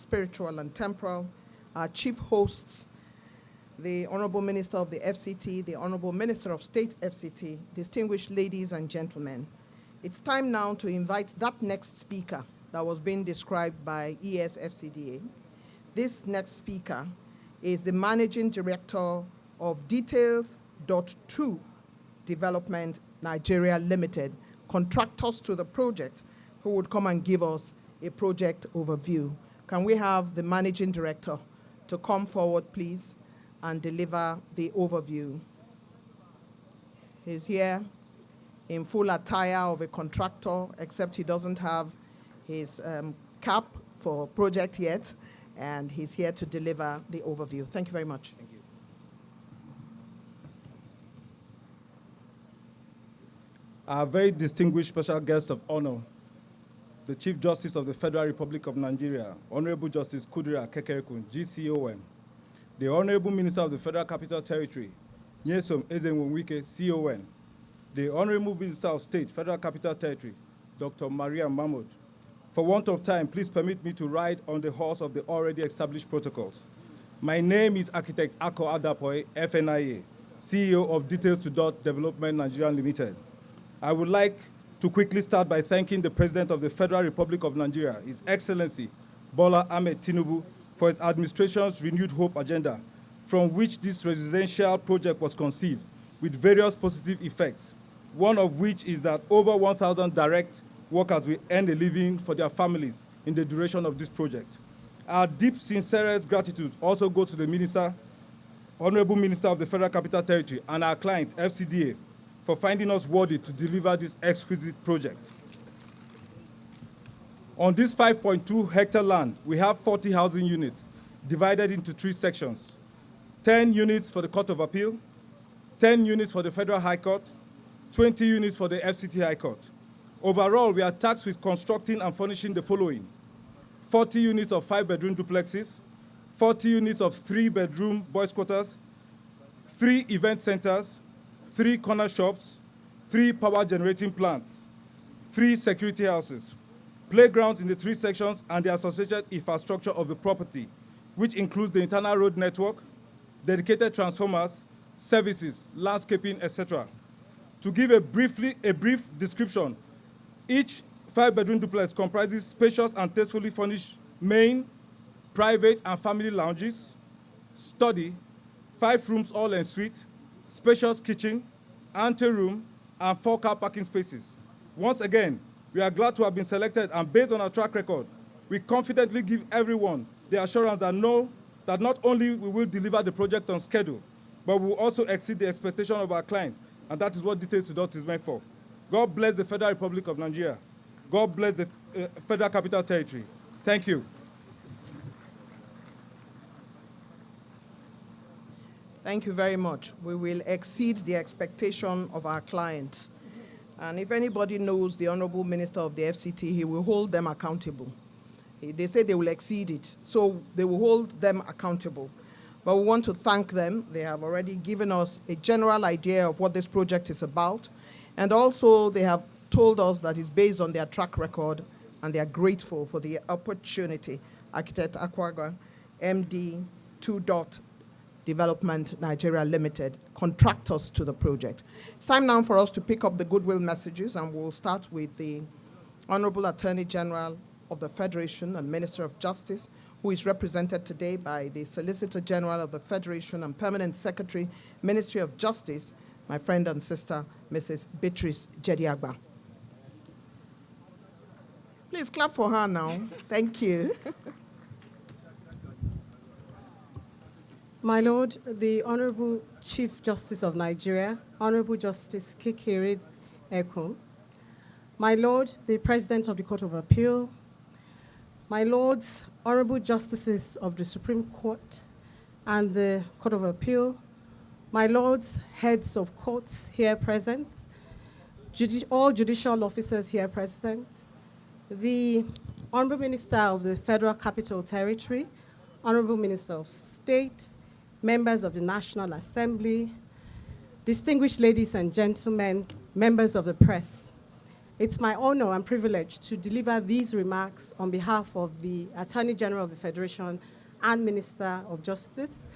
spiritual and temporal, our chief hosts, the Honorable Minister of the FCT, the Honorable Minister of State FCT, distinguished ladies and gentlemen. It's time now to invite that next speaker that was being described by ESFCDA. This next speaker is the Managing Director of Details.2 Development Nigeria Limited, contractors to the project, who would come and give us a project overview. Can we have the Managing Director to come forward, please, and deliver the overview? He's here in full attire of a contractor, except he doesn't have his cap for project yet, and he's here to deliver the overview. Thank you very much. Thank you. Our very distinguished special guest of honor, the Chief Justice of the Federal Republic of Nigeria, Honorable Justice Kudira Kekerekun, GCON, the Honorable Minister of the Federal Capital Territory, Nyesom Ezenwonwike, CON, the Honorable Minister of State, Federal Capital Territory, Dr. Maria Mahmoud. For want of time, please permit me to ride on the horse of the already established protocols. My name is Architect Ako Adapoy, FNIA, CEO of Details.2 Development Nigeria Limited. I would like to quickly start by thanking the President of the Federal Republic of Nigeria, His Excellency Bola Ahmed Tinubu, for his administration's renewed hope agenda, from which this residential project was conceived, with various positive effects, one of which is that over 1,000 direct workers will earn a living for their families in the duration of this project. Our deep, sincerest gratitude also goes to the Minister, Honorable Minister of the Federal Capital Territory, and our client, FCDA, for finding us worthy to deliver this exquisite project. On this 5.2 hectare land, we have 40 housing units divided into 3 sections: 10 units for the Court of Appeal, 10 units for the Federal High Court, 20 units for the FCT High Court. Overall, we are tasked with constructing and furnishing the following: 40 units of 5-bedroom duplexes, 40 units of 3-bedroom boys' quarters, 3 event centers, 3 corner shops, 3 power generating plants, 3 security houses, playgrounds in the 3 sections and the associated infrastructure of the property, which includes the internal road network, dedicated transformers, services, landscaping, etc. To give a brief description, each 5-bedroom duplex comprises spacious and tastefully furnished main, private, and family lounges, study, 5 rooms all en suite, spacious kitchen, anteroom, and 4 car parking spaces. Once again, we are glad to have been selected, and based on our track record, we confidently give everyone the assurance that not only we will deliver the project on schedule, but we will also exceed the expectation of our client, and that is what Details.2 is meant for. God bless the Federal Republic of Nigeria. God bless the Federal Capital Territory. Thank you. Thank you very much. We will exceed the expectation of our clients. And if anybody knows the Honorable Minister of the FCT, he will hold them accountable. They say they will exceed it, so they will hold them accountable. But we want to thank them. They have already given us a general idea of what this project is about. And also, they have told us that it's based on their track record, and they are grateful for the opportunity. Architect Akwaga, MD, 2. Development Nigeria Limited, contractors to the project. It's time now for us to pick up the goodwill messages, and we'll start with the Honorable Attorney General of the Federation and Minister of Justice, who is represented today by the Solicitor General of the Federation and Permanent Secretary, Ministry of Justice, my friend and sister, Mrs. Beatrice Jediagba. Please clap for her now. Thank you. My Lord, the Honorable Chief Justice of Nigeria, Honorable Justice Kekere Ekun, my Lord, the President of the Court of Appeal, my Lords, Honorable Justices of the Supreme Court and the Court of Appeal, my Lords, Heads of Courts here present, all judicial officers here present, the Honorable Minister of the Federal Capital Territory, Honorable Minister of State, members of the National Assembly, distinguished ladies and gentlemen, members of the press, It's my honor and privilege to deliver these remarks on behalf of the Attorney General of the Federation and Minister of Justice,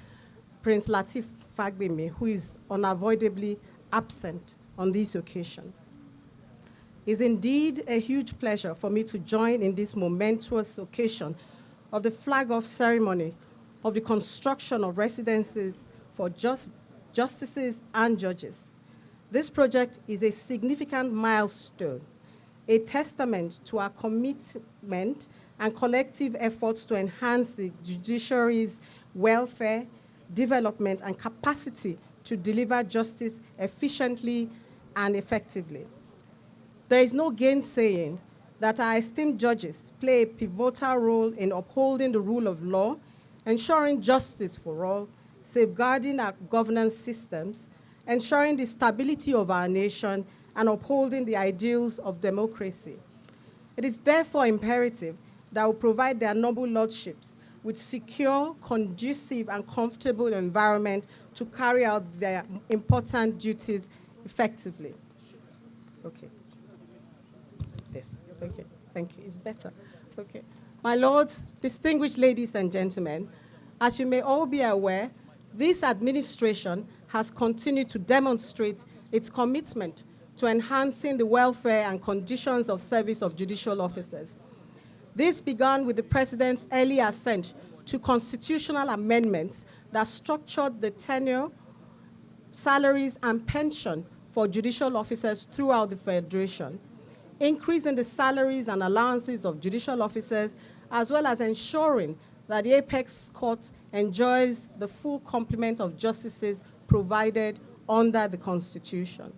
Prince Lateef Fagbemi, who is unavoidably absent on this occasion. It's indeed a huge pleasure for me to join in this momentous occasion of the flag-off ceremony of the construction of residences for justices and judges. This project is a significant milestone, a testament to our commitment and collective efforts to enhance the judiciary's welfare, development, and capacity to deliver justice efficiently and effectively. There is no gainsaying that our esteemed judges play a pivotal role in upholding the rule of law, ensuring justice for all, safeguarding our governance systems, ensuring the stability of our nation, and upholding the ideals of democracy. It is therefore imperative that we provide their noble lordships with secure, conducive, and comfortable environment to carry out their important duties effectively. Okay. Yes, okay, thank you. It's better. Okay. My lords, distinguished ladies and gentlemen, as you may all be aware, this administration has continued to demonstrate its commitment to enhancing the welfare and conditions of service of judicial officers. This began with the President's early assent to constitutional amendments that structured the tenure, salaries, and pension for judicial officers throughout the Federation, increasing the salaries and allowances of judicial officers, as well as ensuring that the Apex Court enjoys the full complement of justices provided under the Constitution.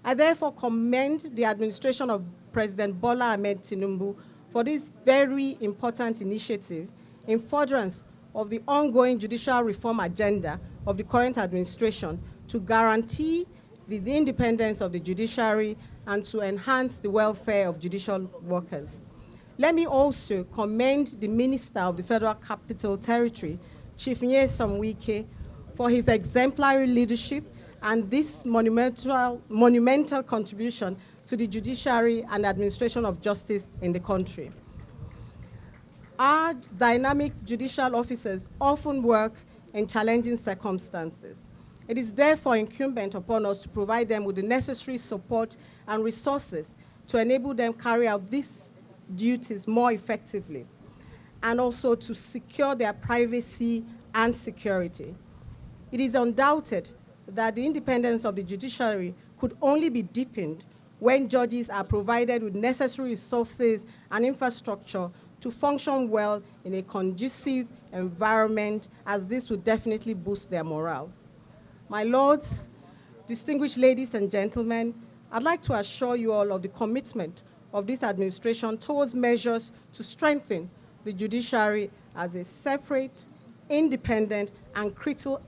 I therefore commend the administration of President Bola Ahmed Tinubu for this very important initiative in furtherance of the ongoing judicial reform agenda of the current administration to guarantee the independence of the judiciary and to enhance the welfare of judicial workers. Let me also commend the Minister of the Federal Capital Territory, Chief Nyesom Wike, for his exemplary leadership and this monumental contribution to the judiciary and administration of justice in the country. Our dynamic judicial officers often work in challenging circumstances. It is therefore incumbent upon us to provide them with the necessary support and resources to enable them carry out these duties more effectively, and also to secure their privacy and security. It is undoubted that the independence of the judiciary could only be deepened when judges are provided with necessary resources and infrastructure to function well in a conducive environment, as this would definitely boost their morale. My lords, distinguished ladies and gentlemen, I'd like to assure you all of the commitment of this administration towards measures to strengthen the judiciary as a separate, independent, and critical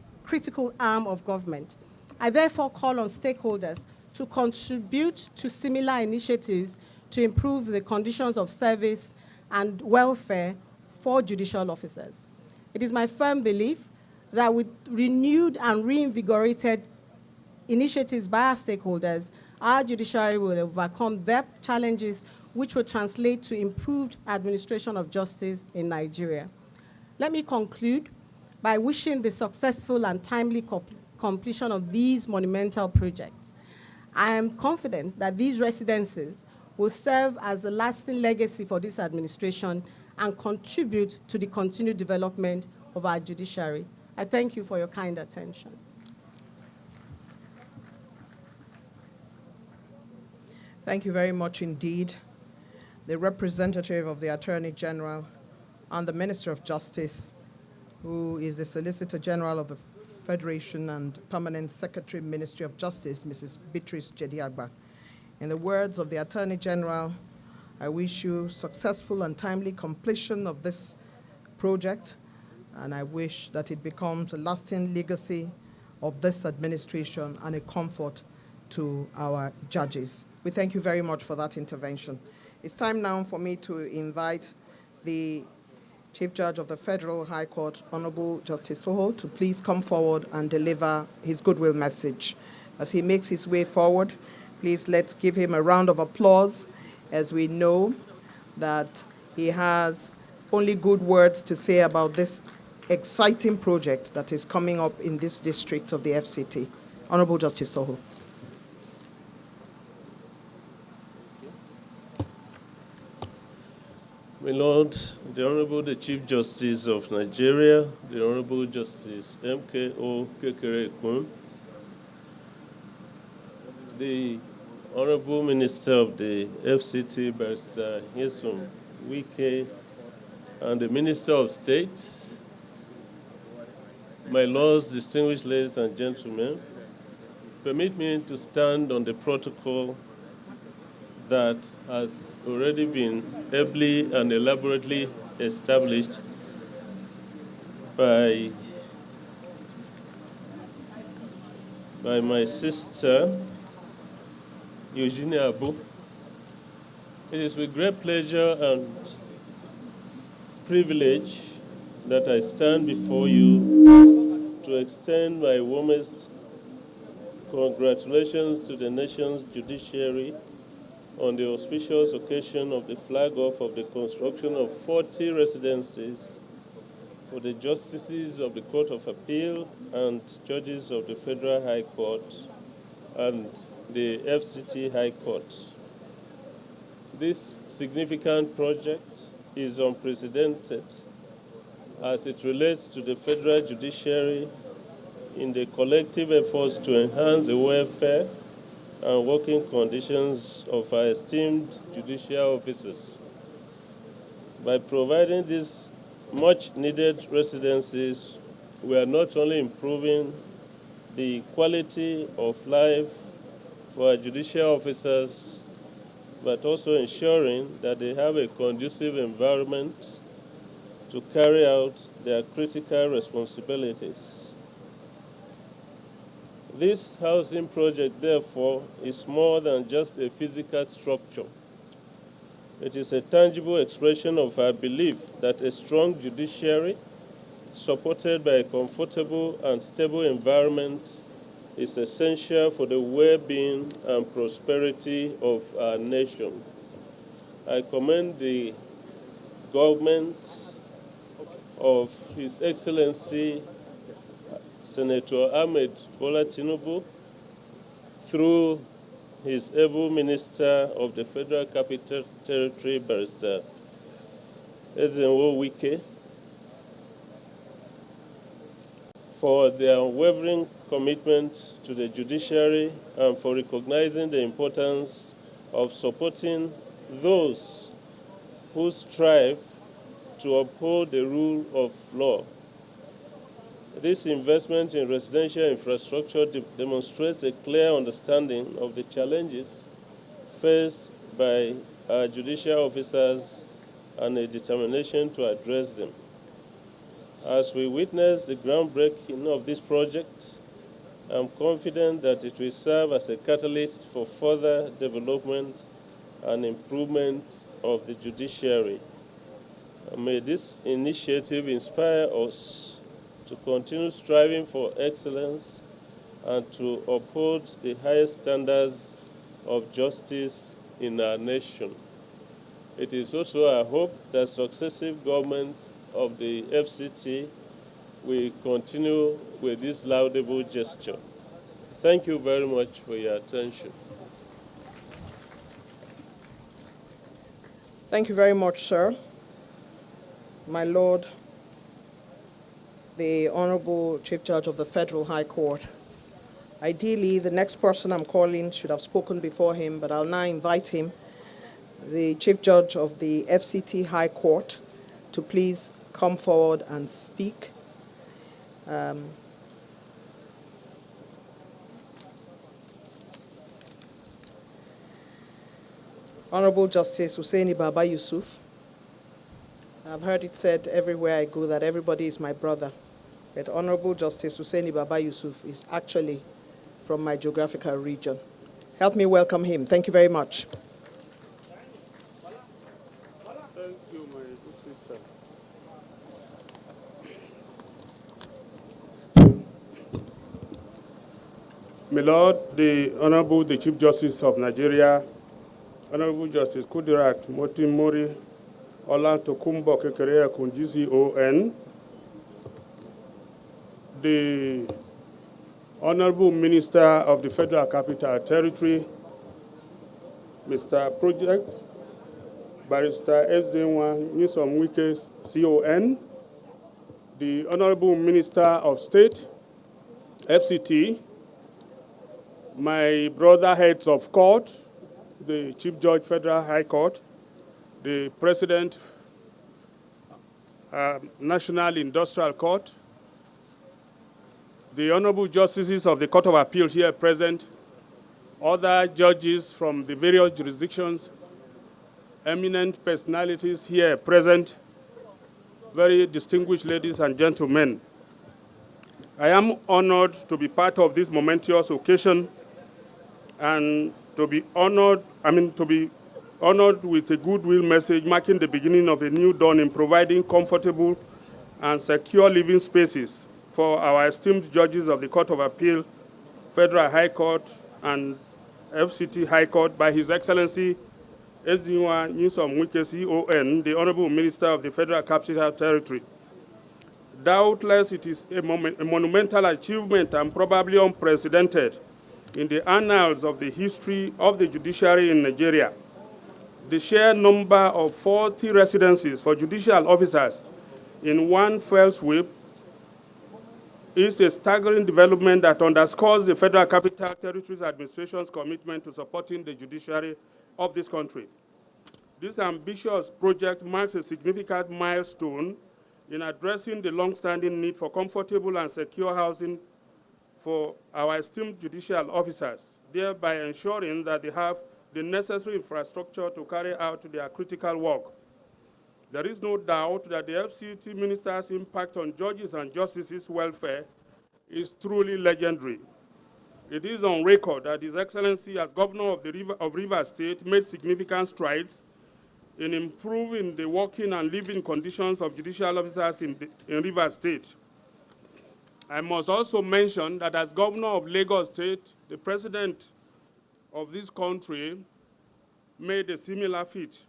arm of government. I therefore call on stakeholders to contribute to similar initiatives to improve the conditions of service and welfare for judicial officers. It is my firm belief that with renewed and reinvigorated initiatives by our stakeholders, our judiciary will overcome their challenges, which will translate to improved administration of justice in Nigeria. Let me conclude by wishing the successful and timely completion of these monumental projects. I am confident that these residences will serve as a lasting legacy for this administration and contribute to the continued development of our judiciary. I thank you for your kind attention. Thank you very much indeed. The representative of the Attorney General and the Minister of Justice, who is the Solicitor General of the Federation and Permanent Secretary, Ministry of Justice, Mrs. Beatrice Jediagba. In the words of the Attorney General, I wish you successful and timely completion of this project, and I wish that it becomes a lasting legacy of this administration and a comfort to our judges. We thank you very much for that intervention. It's time now for me to invite the Chief Judge of the Federal High Court, Honorable Justice Soho, to please come forward and deliver his goodwill message. As he makes his way forward, Please let's give him a round of applause, as we know that he has only good words to say about this exciting project that is coming up in this district of the FCT. Honorable Justice Soho. My Lord, the Honorable the Chief Justice of Nigeria, the Honorable Justice M.K.O. Kekere-Ekun, the Honorable Minister of the FCT, Barrister Nyesom Wike, and the Minister of State, my lords, distinguished ladies and gentlemen, permit me to stand on the protocol that has already been ably and elaborately established by my sister, Eugenia Abu. It is with great pleasure and privilege that I stand before you to extend my warmest congratulations to the nation's judiciary on the auspicious occasion of the flag-off of the construction of 40 residences for the justices of the Court of Appeal and judges of the Federal High Court and the FCT High Court. This significant project is unprecedented as it relates to the federal judiciary in the collective efforts to enhance the welfare and working conditions of our esteemed judicial officers. By providing these much-needed residencies, we are not only improving the quality of life for our judicial officers, but also ensuring that they have a conducive environment to carry out their critical responsibilities. This housing project, therefore, is more than just a physical structure. It is a tangible expression of our belief that a strong judiciary, supported by a comfortable and stable environment, is essential for the well-being and prosperity of our nation. I commend the government of His Excellency Senator Ahmed Bola Tinubu, through his able Minister of the Federal Capital Territory, Barrister Wike, for their unwavering commitment to the judiciary and for recognizing the importance of supporting those who strive to uphold the rule of law. This investment in residential infrastructure demonstrates a clear understanding of the challenges faced by our judicial officers and a determination to address them. As we witness the groundbreaking of this project, I'm confident that it will serve as a catalyst for further development and improvement of the judiciary. May this initiative inspire us to continue striving for excellence and to uphold the highest standards of justice in our nation. It is also our hope that successive governments of the FCT will continue with this laudable gesture. Thank you very much for your attention. Thank you very much, sir. My Lord, the Honorable Chief Judge of the Federal High Court. Ideally, the next person I'm calling should have spoken before him, but I'll now invite him, the Chief Judge of the FCT High Court, to please come forward and speak. Honorable Justice Hussaini Baba Yusuf. I've heard it said everywhere I go that everybody is my brother. But Honorable Justice Hussaini Baba Yusuf is actually from my geographical region. Help me welcome him. Thank you very much. Thank you, my good sister. My Lord, the Honorable the Chief Justice of Nigeria, Honorable Justice Kudirat Motimori Ola Tokumbo Kekerea Kunjisi ON, the Honorable Minister of the Federal Capital Territory, Mr. Project, Barrister Ezenwa Newsom Wike CON, the Honorable Minister of State, FCT, my brother heads of court, the Chief Judge Federal High Court, the President, National Industrial Court, the Honorable Justices of the Court of Appeal here present, other judges from the various jurisdictions, eminent personalities here present, very distinguished ladies and gentlemen. I am honored to be part of this momentous occasion and to be honored with a goodwill message marking the beginning of a new dawn in providing comfortable and secure living spaces for our esteemed judges of the Court of Appeal, Federal High Court, and FCT High Court by His Excellency Ezinwa Newsom Wike CON, the Honorable Minister of the Federal Capital Territory. Doubtless, it is a monumental achievement and probably unprecedented in the annals of the history of the judiciary in Nigeria. The sheer number of 40 residencies for judicial officers in one fell sweep is a staggering development that underscores the Federal Capital Territory's administration's commitment to supporting the judiciary of this country. This ambitious project marks a significant milestone in addressing the long-standing need for comfortable and secure housing for our esteemed judicial officers, thereby ensuring that they have the necessary infrastructure to carry out their critical work. There is no doubt that the FCT minister's impact on judges and justices' welfare is truly legendary. It is on record that His Excellency, as Governor of Rivers State, made significant strides in improving the working and living conditions of judicial officers in Rivers State. I must also mention that as Governor of Lagos State, the President of this country made a similar feat.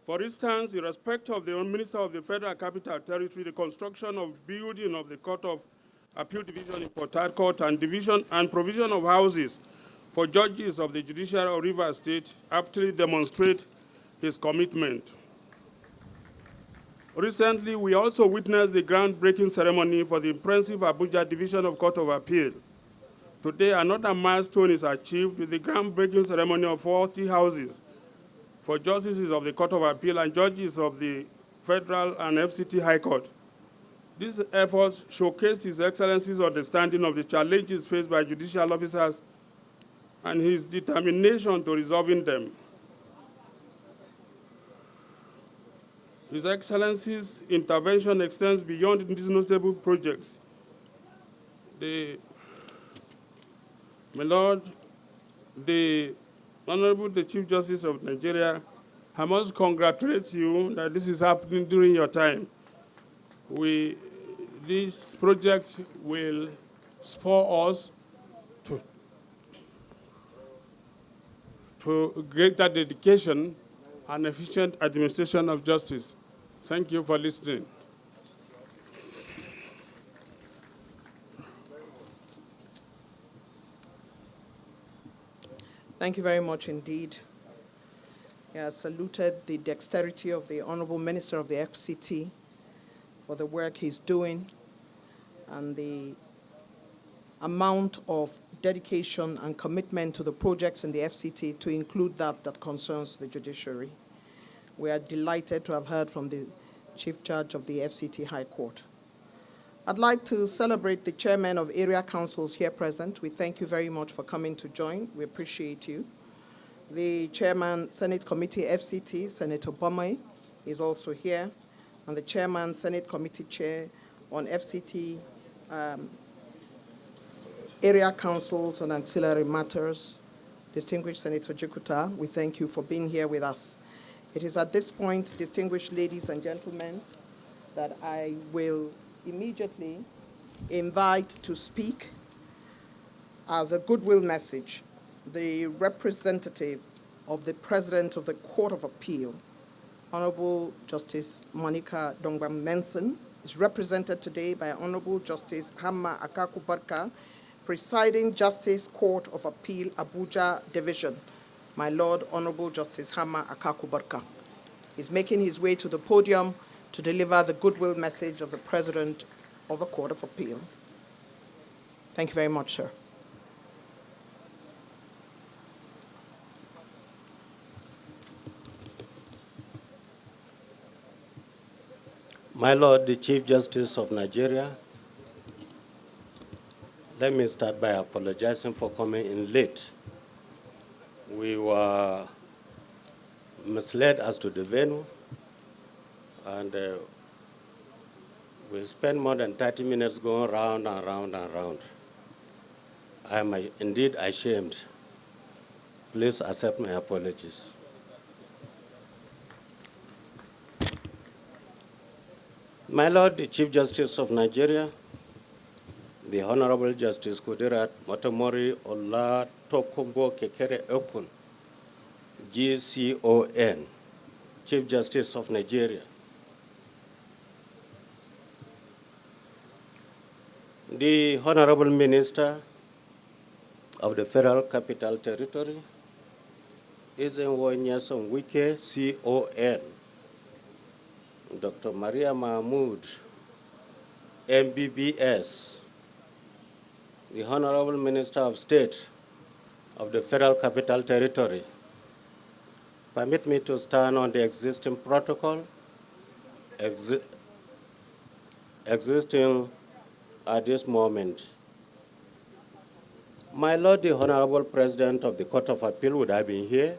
For instance, in respect of the Minister of the Federal Capital Territory, the construction of building of the Court of Appeal Division in Port Harcourt and provision of houses for judges of the Judiciary of Rivers State aptly demonstrate his commitment. Recently, we also witnessed the groundbreaking ceremony for the impressive Abuja Division of Court of Appeal. Today, another milestone is achieved with the groundbreaking ceremony of 40 houses for justices of the Court of Appeal and judges of the Federal and FCT High Court. These efforts showcase His Excellency's understanding of the challenges faced by judicial officers and his determination to resolving them. His Excellency's intervention extends beyond these notable projects. My Lord, the Honorable the Chief Justice of Nigeria, I must congratulate you that this is happening during your time. This project will spur us to greater dedication and efficient administration of justice. Thank you for listening. Thank you very much indeed. He has saluted the dexterity of the Honorable Minister of the FCT for the work he's doing and the amount of dedication and commitment to the projects in the FCT, to include that concerns the judiciary. We are delighted to have heard from the Chief Judge of the FCT High Court. I'd like to celebrate the chairmen of area councils here present. We thank you very much for coming to join. We appreciate you. The chairman, Senate Committee FCT, Senator Bomay, is also here, and the chairman, Senate Committee Chair on FCT area councils and ancillary matters, distinguished Senator Jikuta. We thank you for being here with us. It is at this point, distinguished ladies and gentlemen, that I will immediately invite to speak as a goodwill message, the representative of the President of the Court of Appeal, Honorable Justice Monica Dongban Menson, is represented today by Honorable Justice Hamma Akaku-Barka, Presiding Justice Court of Appeal, Abuja Division. My Lord, Honorable Justice Hamma Akaku-Barka is making his way to the podium to deliver the goodwill message of the President of the Court of Appeal. Thank you very much, sir. My Lord, the Chief Justice of Nigeria, let me start by apologizing for coming in late. We were misled as to the venue, and we spent more than 30 minutes going round and round and round. I am indeed ashamed. Please accept my apologies. My Lord, the Chief Justice of Nigeria, the Honorable Justice Kudirat Motomori Ola Tokombo Kekere Okun, GCON, Chief Justice of Nigeria. The Honorable Minister of the Federal Capital Territory is in Wike, CON. Dr. Maria Mahmoud, MBBS, the Honorable Minister of State of the Federal Capital Territory. Permit me to stand on the existing protocol existing at this moment. My Lord, the Honorable President of the Court of Appeal would have been here,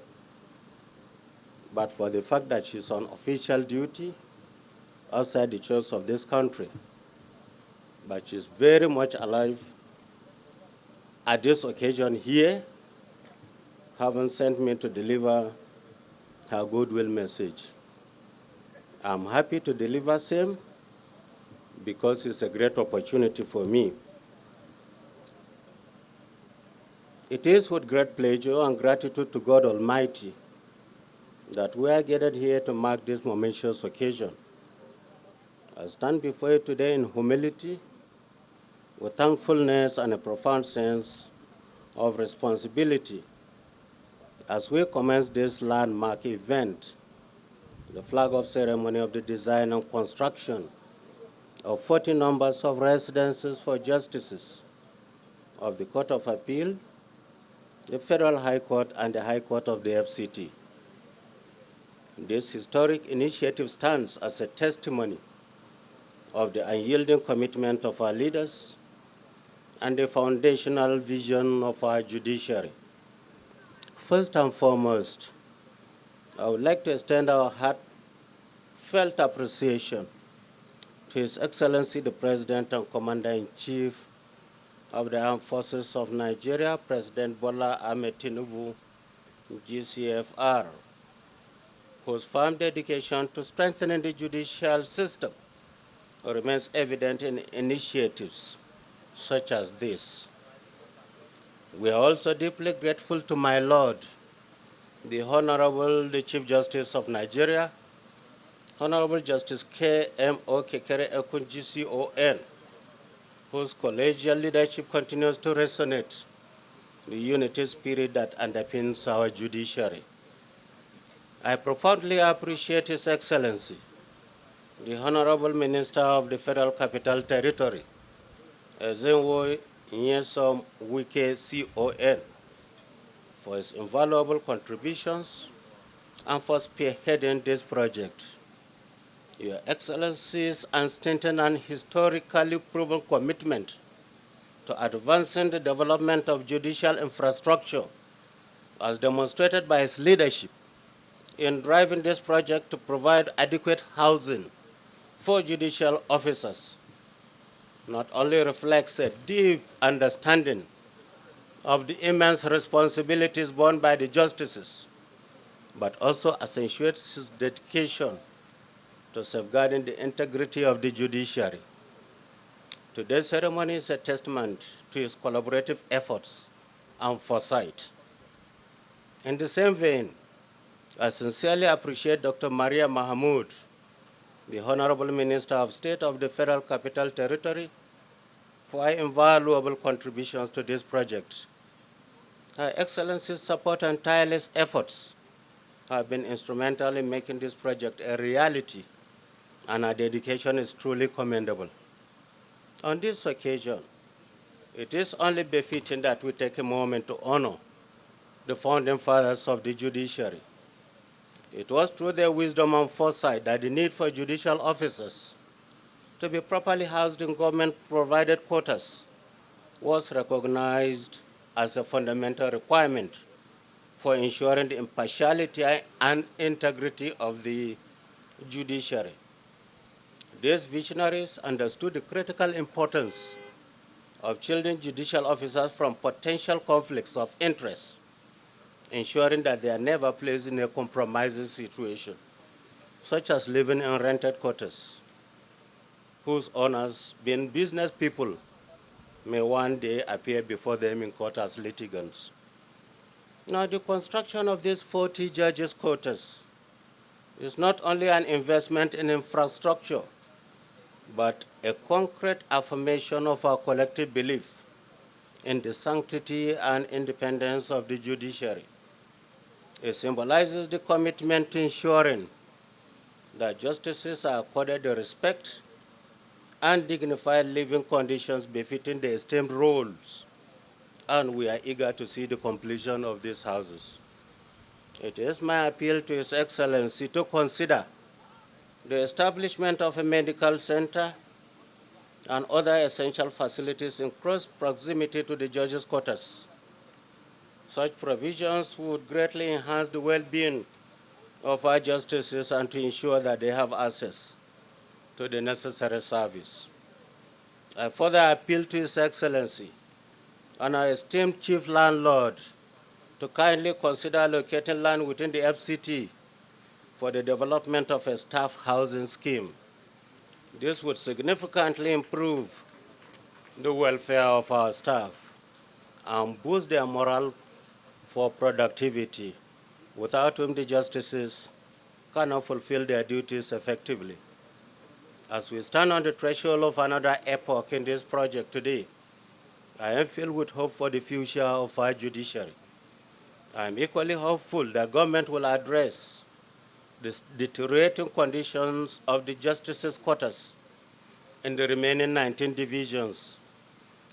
but for the fact that she's on official duty outside the shores of this country. But she's very much alive at this occasion here, having sent me to deliver her goodwill message. I'm happy to deliver same because it's a great opportunity for me. It is with great pleasure and gratitude to God Almighty that we are gathered here to mark this momentous occasion. I stand before you today in humility, with thankfulness and a profound sense of responsibility as we commence this landmark event, the flag-off ceremony of the design and construction of 40 numbers of residences for justices of the Court of Appeal, the Federal High Court, and the High Court of the FCT. This historic initiative stands as a testimony of the unyielding commitment of our leaders and the foundational vision of our judiciary. First and foremost, I would like to extend our heartfelt appreciation to His Excellency the President and Commander-in-Chief of the Armed Forces of Nigeria, President Bola Ahmed Tinubu, GCFR, whose firm dedication to strengthening the judicial system remains evident in initiatives such as this. We are also deeply grateful to my Lord, the Honorable the Chief Justice of Nigeria, Honorable Justice K.M.O. Kekere Ekun, GCON, whose collegial leadership continues to resonate the unity spirit that underpins our judiciary. I profoundly appreciate His Excellency, the Honorable Minister of the Federal Capital Territory, Ezenwo Nyesom Wike, CON, for his invaluable contributions and for spearheading this project. Your Excellency's unstinted and historically proven commitment to advancing the development of judicial infrastructure, as demonstrated by his leadership in driving this project to provide adequate housing for judicial officers, not only reflects a deep understanding of the immense responsibilities borne by the justices, but also accentuates his dedication to safeguarding the integrity of the judiciary. Today's ceremony is a testament to his collaborative efforts and foresight. In the same vein, I sincerely appreciate Dr. Maria Mahamood, the Honorable Minister of State of the Federal Capital Territory, for her invaluable contributions to this project. Her Excellency's support and tireless efforts have been instrumental in making this project a reality, and her dedication is truly commendable. On this occasion, it is only befitting that we take a moment to honor the founding fathers of the judiciary. It was through their wisdom and foresight that the need for judicial officers to be properly housed in government-provided quarters was recognized as a fundamental requirement for ensuring the impartiality and integrity of the judiciary. These visionaries understood the critical importance of shielding judicial officers from potential conflicts of interest, ensuring that they are never placed in a compromising situation, such as living in rented quarters, whose owners, being business people, may one day appear before them in court as litigants. Now, the construction of these 40 judges' quarters is not only an investment in infrastructure, but a concrete affirmation of our collective belief in the sanctity and independence of the judiciary. It symbolizes the commitment to ensuring that justices are accorded the respect and dignified living conditions befitting the esteemed roles, and we are eager to see the completion of these houses. It is my appeal to His Excellency to consider the establishment of a medical center and other essential facilities in close proximity to the judges' quarters. Such provisions would greatly enhance the well-being of our justices and to ensure that they have access to the necessary service. I further appeal to His Excellency and our esteemed Chief Landlord to kindly consider allocating land within the FCT for the development of a staff housing scheme. This would significantly improve the welfare of our staff and boost their morale for productivity, without whom the justices cannot fulfill their duties effectively. As we stand on the threshold of another epoch in this project today, I am filled with hope for the future of our judiciary. I am equally hopeful that government will address the deteriorating conditions of the justices' quarters in the remaining 19 divisions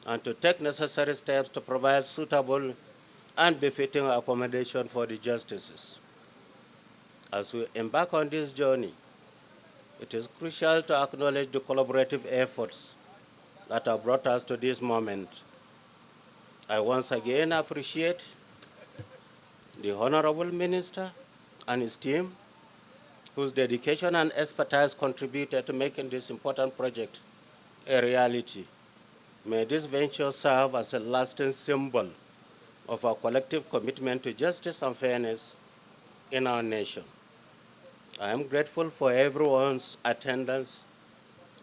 and to take necessary steps to provide suitable and befitting accommodation for the justices. As we embark on this journey, it is crucial to acknowledge the collaborative efforts that have brought us to this moment. I once again appreciate the Honorable Minister and his team, whose dedication and expertise contributed to making this important project a reality. May this venture serve as a lasting symbol of our collective commitment to justice and fairness in our nation. I am grateful for everyone's attendance,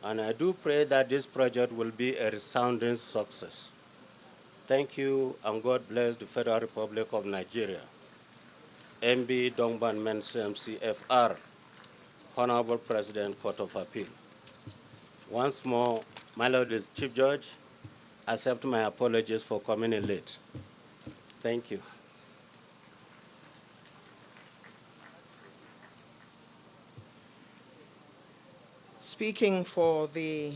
and I do pray that this project will be a resounding success. Thank you, and God bless the Federal Republic of Nigeria. MB Dongban Mensem CFR, Honorable President, Court of Appeal. Once more, my Lord the Chief Judge, accept my apologies for coming in late. Thank you. Speaking for the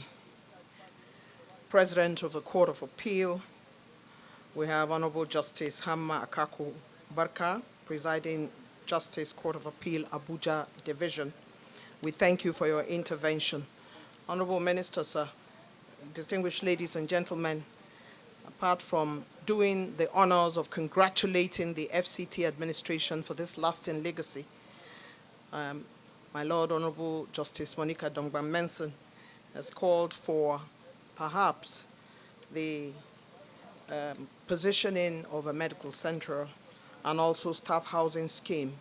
President of the Court of Appeal, we have Honorable Justice Hamma Akaku Barka, Presiding Justice, Court of Appeal, Abuja Division. We thank you for your intervention. Honorable Minister, sir, distinguished ladies and gentlemen, apart from doing the honors of congratulating the FCT administration for this lasting legacy, my Lord Honorable Justice Monica Dongban Mensem has called for perhaps the positioning of a medical center and also staff housing scheme.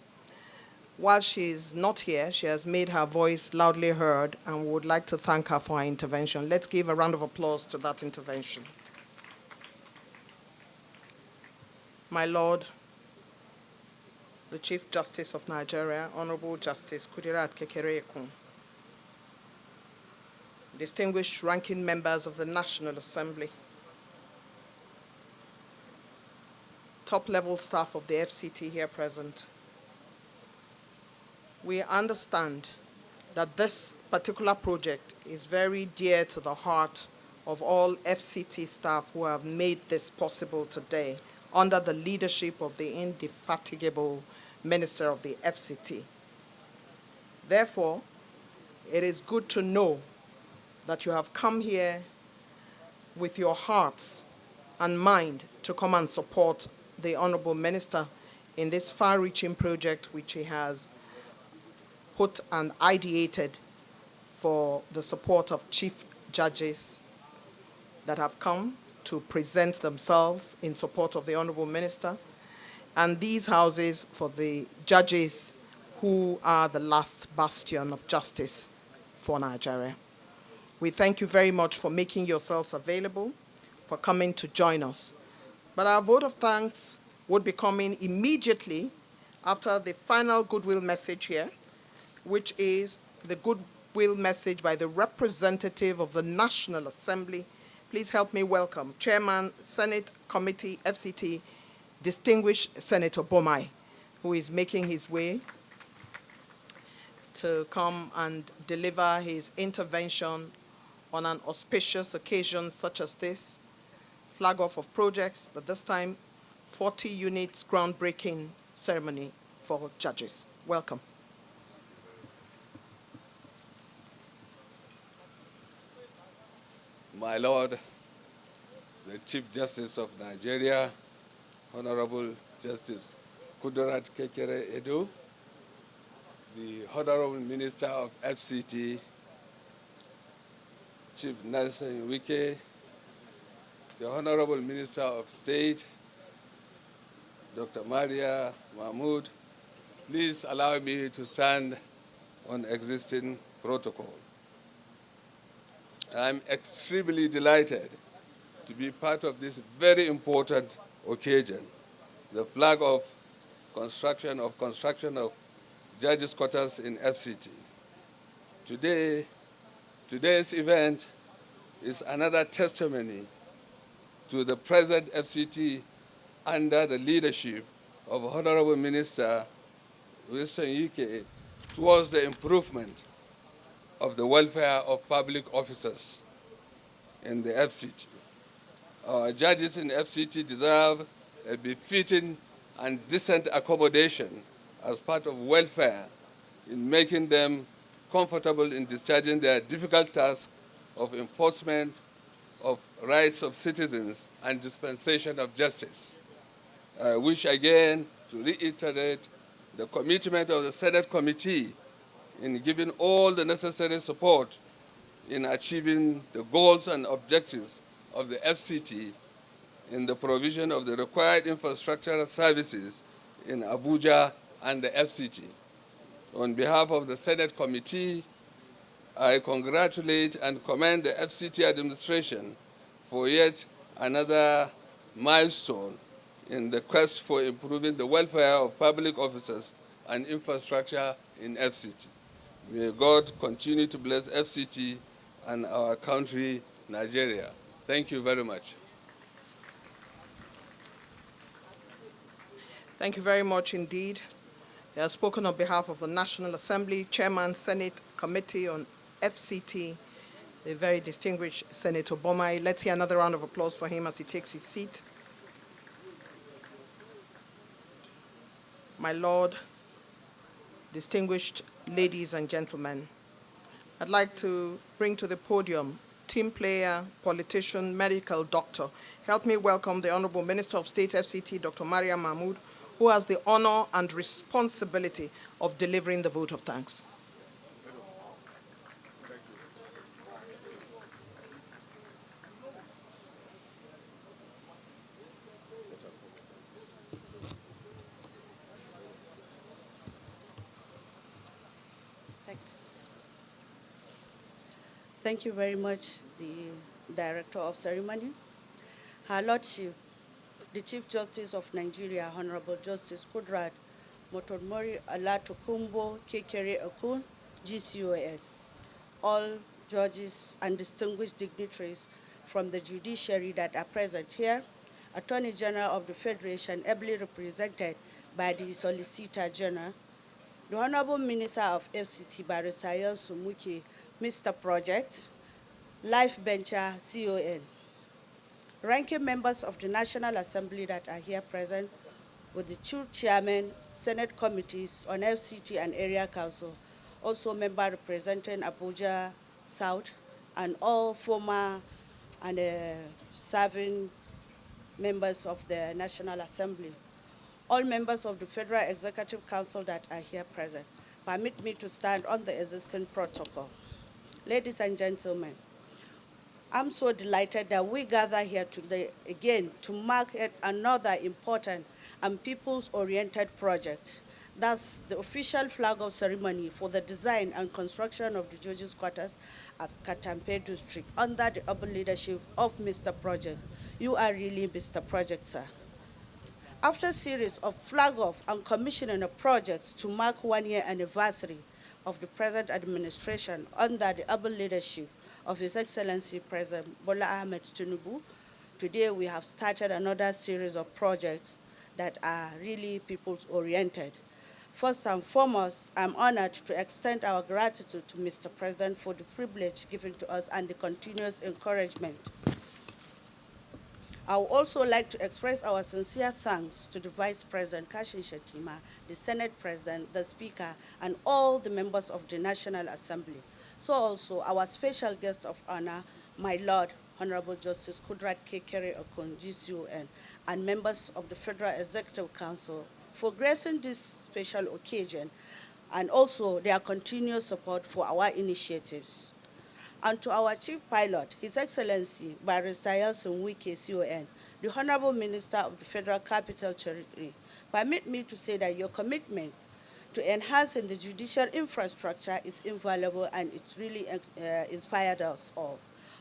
While she's not here, she has made her voice loudly heard, and we would like to thank her for her intervention. Let's give a round of applause to that intervention. My Lord, the Chief Justice of Nigeria, Honorable Justice Kudirat Kekereekun, distinguished ranking members of the National Assembly, top-level staff of the FCT here present, we understand that this particular project is very dear to the heart of all FCT staff who have made this possible today under the leadership of the indefatigable Minister of the FCT. Therefore, it is good to know that you have come here with your hearts and mind to come and support the Honorable Minister in this far-reaching project which he has put and ideated for the support of chief judges that have come to present themselves in support of the Honorable Minister, and these houses for the judges who are the last bastion of justice for Nigeria. We thank you very much for making yourselves available, for coming to join us. But our vote of thanks would be coming immediately after the final goodwill message here, which is the goodwill message by the representative of the National Assembly. Please help me welcome Chairman, Senate Committee, FCT, distinguished Senator Bomai, who is making his way to come and deliver his intervention on an auspicious occasion such as this, flag off of projects, but this time 40 units groundbreaking ceremony for judges. Welcome. My Lord, the Chief Justice of Nigeria, Honorable Justice Kudirat Kekereekun, the Honorable Minister of FCT, Chief Nnamdikanu, the Honorable Minister of State, Dr. Maria Mahmood, please allow me to stand on existing protocol. I'm extremely delighted to be part of this very important occasion, the flag of construction of judges' quarters in FCT. Today's event is another testimony to the present FCT under the leadership of Honorable Minister Winston Ike towards the improvement of the welfare of public officers in the FCT. Our judges in FCT deserve a befitting and decent accommodation as part of welfare in making them comfortable in discharging their difficult task of enforcement of rights of citizens and dispensation of justice. I wish again to reiterate the commitment of the Senate Committee in giving all the necessary support in achieving the goals and objectives of the FCT in the provision of the required infrastructural services in Abuja and the FCT. On behalf of the Senate Committee, I congratulate and commend the FCT administration for yet another milestone in the quest for improving the welfare of public officers and infrastructure in FCT. May God continue to bless FCT and our country, Nigeria. Thank you very much. Thank you very much indeed. He has spoken on behalf of the National Assembly, Chairman, Senate Committee on FCT, the very distinguished Senator Bomai. Let's hear another round of applause for him as he takes his seat. My Lord, distinguished ladies and gentlemen, I'd like to bring to the podium team player, politician, medical doctor. Help me welcome the Honorable Minister of State, FCT, Dr. Maria Mahmood, who has the honor and responsibility of delivering the vote of thanks. Thank you very much, the Director of Ceremony. Her Lordship, the Chief Justice of Nigeria, Honorable Justice Kudrat Motonmori Alatokumbo Kekere Okun, GCON, all judges and distinguished dignitaries from the judiciary that are present here, Attorney General of the Federation, ably represented by the Solicitor General, the Honorable Minister of FCT, Barrister Sumuke, Mr. Project, Life Bencher, CON, ranking members of the National Assembly that are here present, with the two chairmen, Senate committees on FCT and Area Council, also member representing Abuja South, and all former and serving members of the National Assembly. All members of the Federal Executive Council that are here present, permit me to stand on the existing protocol. Ladies and gentlemen, I'm so delighted that we gather here today again to mark yet another important and people's-oriented project. That's the official flag of ceremony for the design and construction of the judges' quarters at Katampe District under the able leadership of Mr. Project. You are really Mr. Project, sir. After a series of flag-off and commissioning of projects to mark 1-year anniversary of the present administration under the able leadership of His Excellency President Bola Ahmed Tinubu, today we have started another series of projects that are really people's-oriented. First and foremost, I'm honored to extend our gratitude to Mr. President for the privilege given to us and the continuous encouragement. I would also like to express our sincere thanks to the Vice President, Kashin Shettima, the Senate President, the Speaker, and all the members of the National Assembly. So also our special guest of honor, my Lord, Honorable Justice Kudrat Kekere Okun, GCON, and members of the Federal Executive Council for gracing this special occasion, and also their continuous support for our initiatives. And to our Chief Pilot, His Excellency Barrister Sumuke, CON, the Honorable Minister of the Federal Capital Territory, permit me to say that your commitment to enhancing the judicial infrastructure is invaluable, and it's really inspired us all.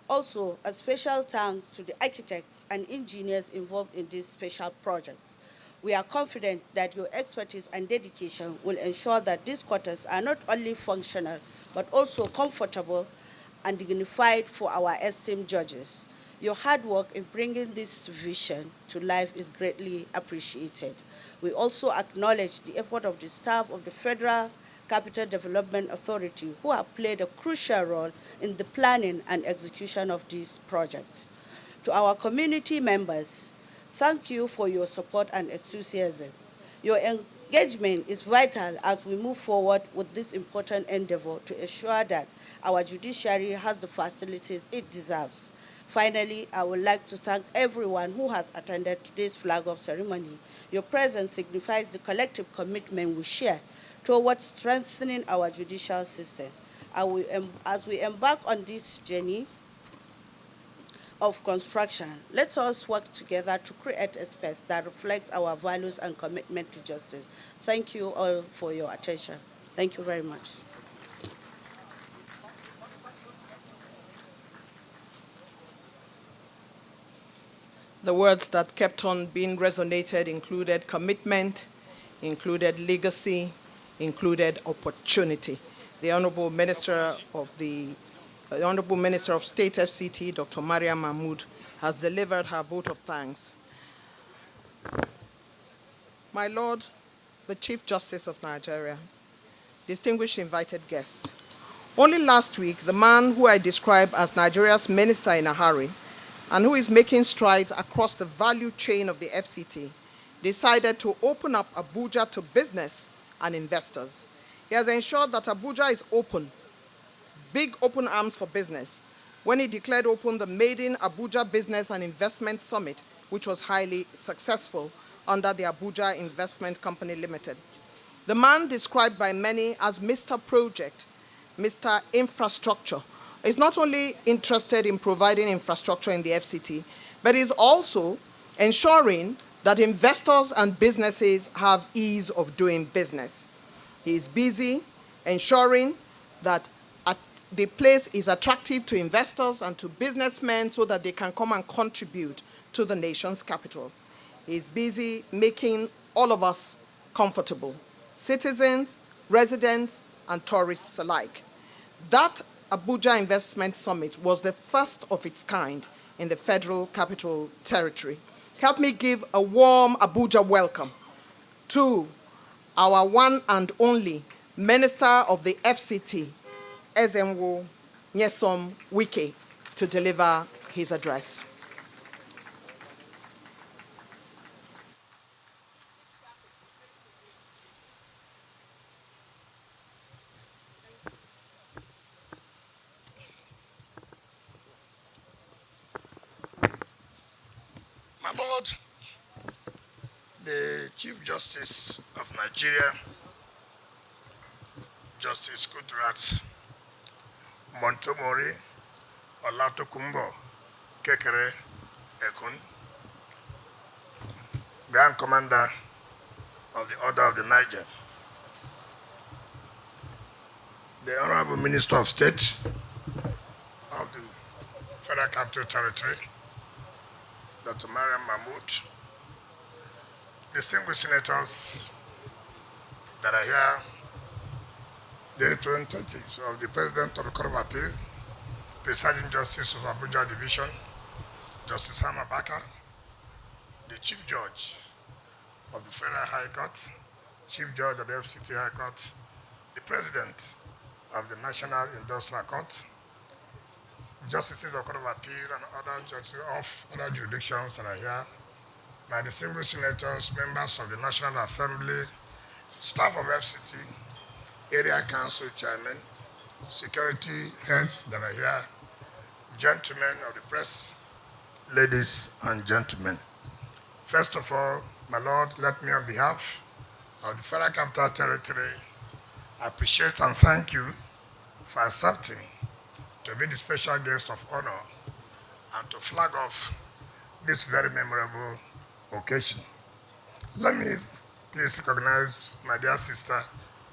Also, a special thanks to the architects and engineers involved in these special projects. We are confident that your expertise and dedication will ensure that these quarters are not only functional, but also comfortable and dignified for our esteemed judges. Your hard work in bringing this vision to life is greatly appreciated. We also acknowledge the effort of the staff of the Federal Capital Development Authority, who have played a crucial role in the planning and execution of these projects. To our community members, thank you for your support and enthusiasm. Your engagement is vital as we move forward with this important endeavor to ensure that our judiciary has the facilities it deserves. Finally, I would like to thank everyone who has attended today's flag-off ceremony. Your presence signifies the collective commitment we share towards strengthening our judicial system. As we embark on this journey of construction, let us work together to create a space that reflects our values and commitment to justice. Thank you all for your attention. Thank you very much. The words that kept on being resonated included commitment, included legacy, included opportunity. The Honorable Minister of State FCT, Dr. Mariam Mahmood, has delivered her vote of thanks. My Lord, the Chief Justice of Nigeria, distinguished invited guests, only last week, the man who I describe as Nigeria's minister in a hurry and who is making strides across the value chain of the FCT, decided to open up Abuja to business and investors. He has ensured that Abuja is open, big open arms for business, when he declared open the maiden Abuja Business and Investment Summit, which was highly successful under the Abuja Investment Company Limited. The man described by many as Mr. Project, Mr. Infrastructure, is not only interested in providing infrastructure in the FCT, but is also ensuring that investors and businesses have ease of doing business. He is busy ensuring that the place is attractive to investors and to businessmen so that they can come and contribute to the nation's capital. He's busy making all of us comfortable, citizens, residents, and tourists alike. That Abuja Investment Summit was the first of its kind in the Federal Capital Territory. Help me give a warm Abuja welcome to our one and only Minister of the FCT, Ezenwo Nyesom Wike, to deliver his address. My Lord, the Chief Justice of Nigeria, Justice Kudrat Montomori Olatokunbo Kekere Ekun, Grand Commander of the Order of the Niger, the Honorable Minister of State of the Federal Capital Territory, Dr. Mariam Mahmoud, distinguished senators that are here, the representatives of the President of the Court of Appeal, Presiding Justice of Abuja Division, Justice Hama Baka, the Chief Judge of the Federal High Court, Chief Judge of the FCT High Court, the President of the National Industrial Court, Justices of the Court of Appeal and other judges of other jurisdictions that are here, my distinguished senators, members of the National Assembly, staff of FCT, area council chairmen, security heads that are here, gentlemen of the press, ladies and gentlemen. First of all, my Lord, let me on behalf of the Federal Capital Territory appreciate and thank you for accepting to be the special guest of honor and to flag off this very memorable occasion. Let me please recognize my dear sister,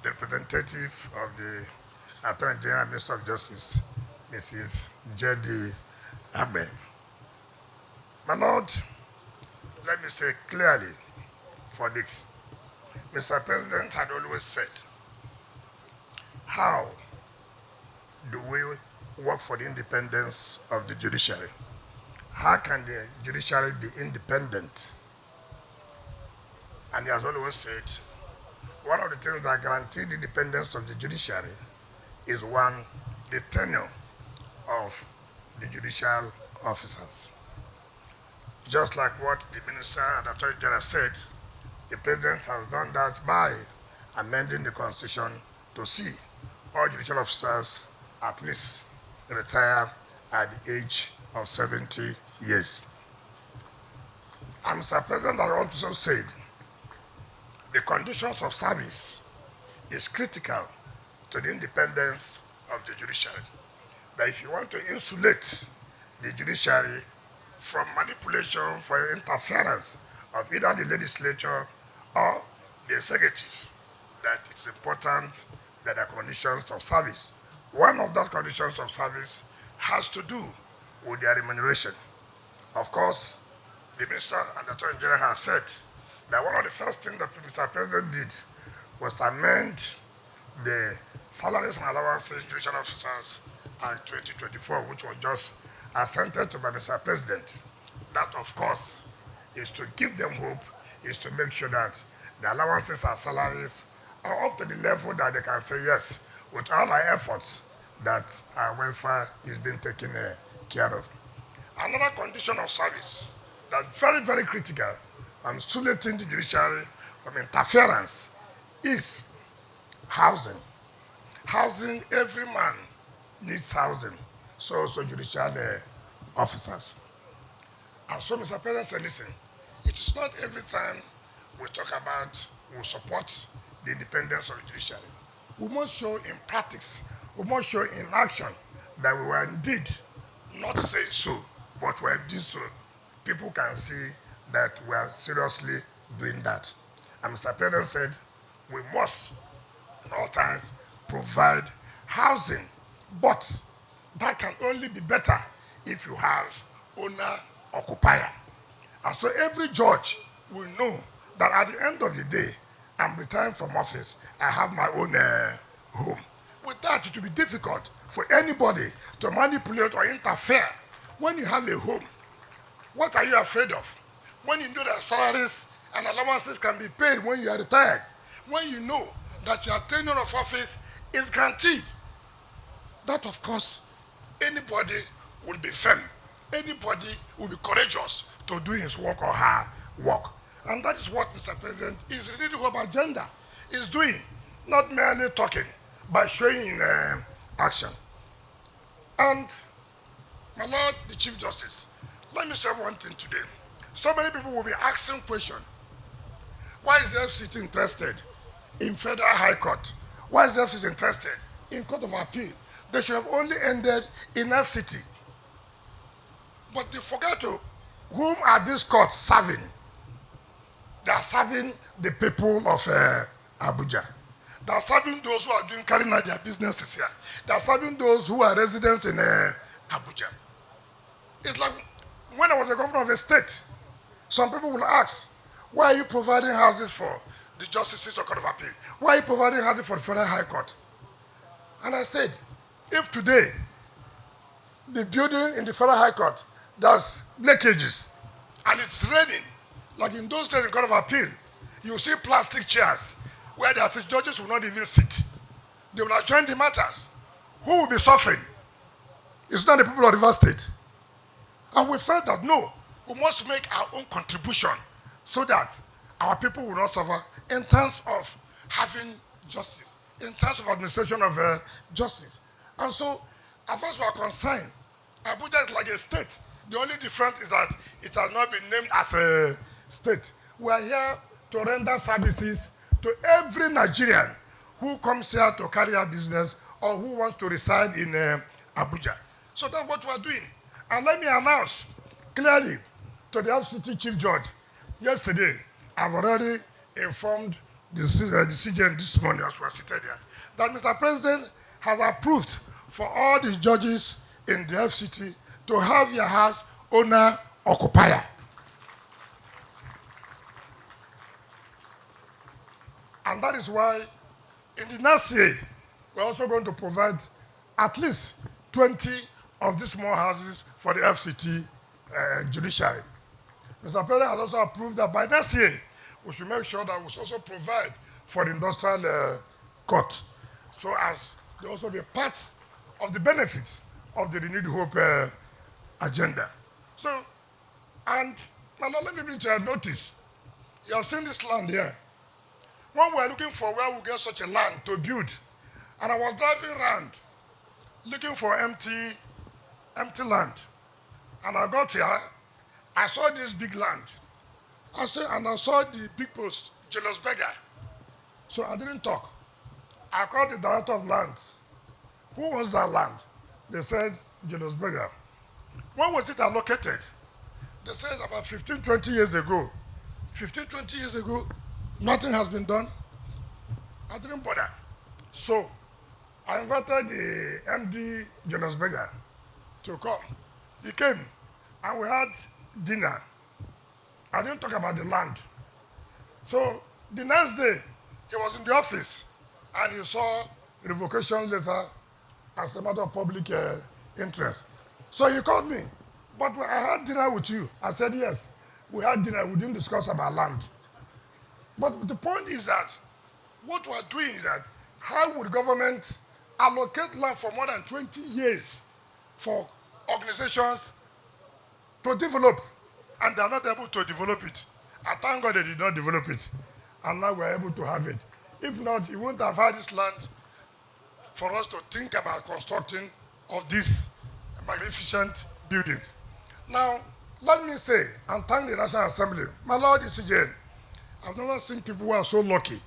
the representative of the Attorney General and Minister of Justice, Mrs. J.D. Abe. My Lord, let me say clearly for this. Mr. President had always said, how do we work for the independence of the judiciary? How can the judiciary be independent? And he has always said, one of the things that guarantee the independence of the judiciary is one, the tenure of the judicial officers. Just like what the Minister and the Attorney General said, the President has done that by amending the Constitution to see all judicial officers at least retire at the age of 70 years. And Mr. President has also said the conditions of service is critical to the independence of the judiciary. That if you want to insulate the judiciary from manipulation, for interference of either the legislature or the executive, that it's important that there are conditions of service. One of those conditions of service has to do with their remuneration. Of course, the Minister and the Attorney General has said that one of the first things that Mr. President did was amend the salaries and allowances of judicial officers Act 2024, which was just assented to by Mr. President. That, of course, is to give them hope, is to make sure that the allowances and salaries are up to the level that they can say, yes, with all our efforts, that our welfare is being taken care of. Another condition of service that's very, very critical and insulating the judiciary from interference is housing. Housing, every man needs housing, so also judicial officers. And so Mr. President said, listen, it is not every time we talk about, we support the independence of the judiciary. We must show in practice, we must show in action that we were indeed not saying so, but we are doing so. People can see that we are seriously doing that. And Mr. President said, we must, at all times, provide housing, but that can only be better if you have owner-occupier. And so every judge will know that at the end of the day, I'm retiring from office, I have my own home. With that, it will be difficult for anybody to manipulate or interfere. When you have a home, what are you afraid of? When you know that salaries and allowances can be paid when you are retired, when you know that your tenure of office is guaranteed, that of course, anybody will be firm. Anybody will be courageous to do his work or her work. And that is what Mr. President is really the whole agenda is doing, not merely talking, by showing in action. And my Lord, the Chief Justice, let me say one thing today. So many people will be asking questions. Why is the FCT interested in Federal High Court? Why is the FCT interested in Court of Appeal? They should have only ended in FCT. But they forget to, whom are these courts serving? They are serving the people of Abuja. They are serving those who are carrying out their businesses here. They are serving those who are residents in Abuja. It's like when I was the governor of a state, some people will ask, why are you providing houses for the justices of Court of Appeal? Why are you providing houses for the Federal High Court? And I said, if today the building in the Federal High Court does leakages and it's raining, like in those days in Court of Appeal, you see plastic chairs where the assistant judges will not even sit. They will adjourn the matters. Who will be suffering? It's not the people of River State. And we felt that no, we must make our own contribution so that our people will not suffer in terms of having justice, in terms of administration of justice. And so, as far as we are concerned, Abuja is like a state. The only difference is that it has not been named as a state. We are here to render services to every Nigerian who comes here to carry out business or who wants to reside in Abuja. So that's what we are doing. And let me announce clearly to the FCT Chief Judge, yesterday, I've already informed the CJN this morning as we are seated here, that Mr. President has approved for all the judges in the FCT to have their house owner-occupier. And that is why in the next year, we're also going to provide at least 20 of these small houses for the FCT judiciary. Mr. President has also approved that by next year, we should make sure that we also provide for the industrial court, so as they also be part of the benefits of the Renewed Hope agenda. So, and now let me bring to your notice, you have seen this land here. When we were looking for where we get such a land to build, and I was driving around looking for empty land, and I got here, I saw this big land. I saw the big post, Julius Berger. So I didn't talk. I called the director of lands. Who owns that land? They said, Julius Berger. When was it allocated? They said about 15, 20 years ago. 15, 20 years ago, nothing has been done. I didn't bother. So I invited the MD, Julius Berger, to come. He came, and we had dinner. I didn't talk about the land. So the next day, he was in the office, and he saw the revocation letter as a matter of public interest. So he called me, but I had dinner with you. I said, yes, we had dinner. We didn't discuss about land. But the point is that what we're doing is that how would government allocate land for more than 20 years for organizations to develop, and they're not able to develop it? I thank God they did not develop it, and now we're able to have it. If not, you wouldn't have had this land for us to think about constructing of these magnificent buildings. Now, let me say, and thank the National Assembly, my Lord ECJN, I've never seen people who are so lucky.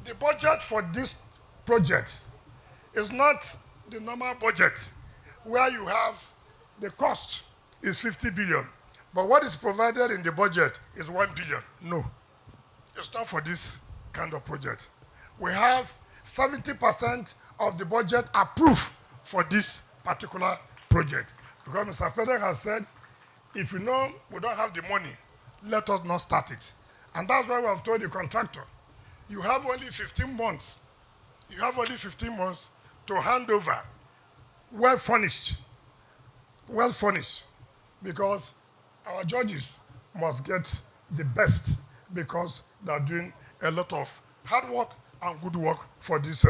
The budget for this project is not the normal budget where you have the cost is 50 billion, but what is provided in the budget is 1 billion. No, it's not for this kind of project. We have 70% of the budget approved for this particular project, because Mr. President has said, if you know we don't have the money let us not start it. And that's why we have told the contractor, you have only 15 months. You have only 15 months to hand over well furnished, because our judges must get the best, because they're doing a lot of hard work and good work for this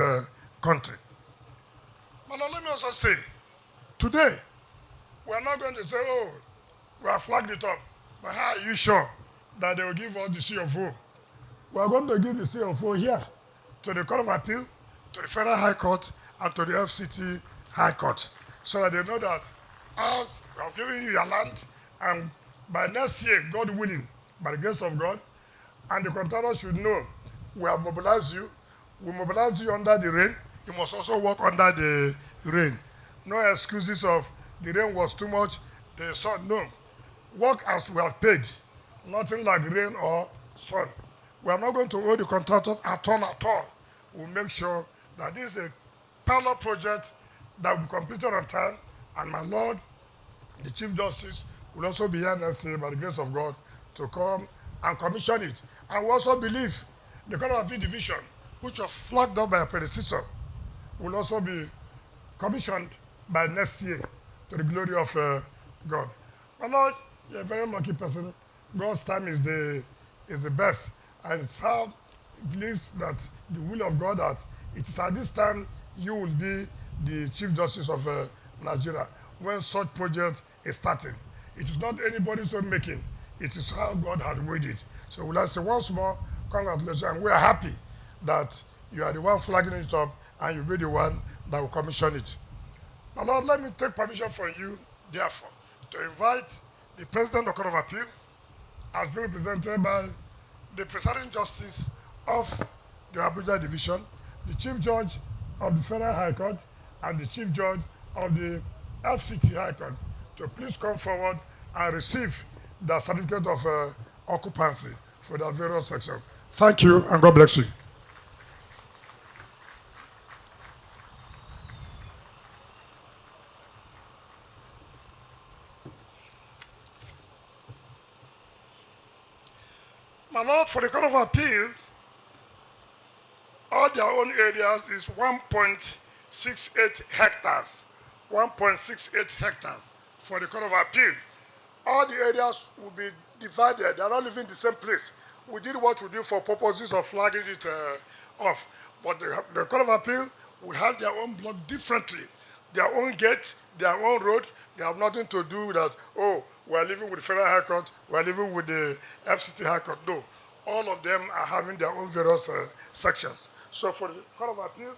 country. But now let me also say, today, we are not going to say, oh, we have flagged it up, but how are you sure that they will give us the CFO? We are going to give the CFO here to the Court of Appeal, to the Federal High Court, and to the FCT High Court, so that they know that as we have given you your land, and by next year, God willing, by the grace of God, and the contractor should know we have mobilized you. We mobilize you under the rain. You must also work under the rain. No excuses of the rain was too much, the sun. No. Work as we have paid. Nothing like rain or sun. We are not going to owe the contractor at all. We'll make sure that this is a parallel project that will be completed on time, and my Lord, the Chief Justice, will also be here next year by the grace of God to come and commission it. And we also believe the Court of Appeal Division, which was flagged up by a predecessor, will also be commissioned by next year to the glory of God. My Lord, you're a very lucky person. God's time is the best. And it's how it believes that the will of God, that it is at this time you will be the Chief Justice of Nigeria when such project is starting. It is not anybody's own making. It is how God has willed it. So we'll say once more, congratulations, and we are happy that you are the one flagging it up and you'll be the one that will commission it. Now, Lord, let me take permission from you, therefore, to invite the President of the Court of Appeal, as being represented by the Presiding Justice of the Abuja Division, the Chief Judge of the Federal High Court, and the Chief Judge of the FCT High Court, to please come forward and receive the certificate of occupancy for their various sections. Thank you, and God bless you. My Lord, for the Court of Appeal, all their own areas is 1.68 hectares. 1.68 hectares for the Court of Appeal. All the areas will be divided. They are not living in the same place. We did what we did for purposes of flagging it off. But the Court of Appeal will have their own block differently. Their own gate, their own road. They have nothing to do with that, oh, we are living with the Federal High Court, we are living with the FCT High Court. No. All of them are having their own various sections. So for the Court of Appeal,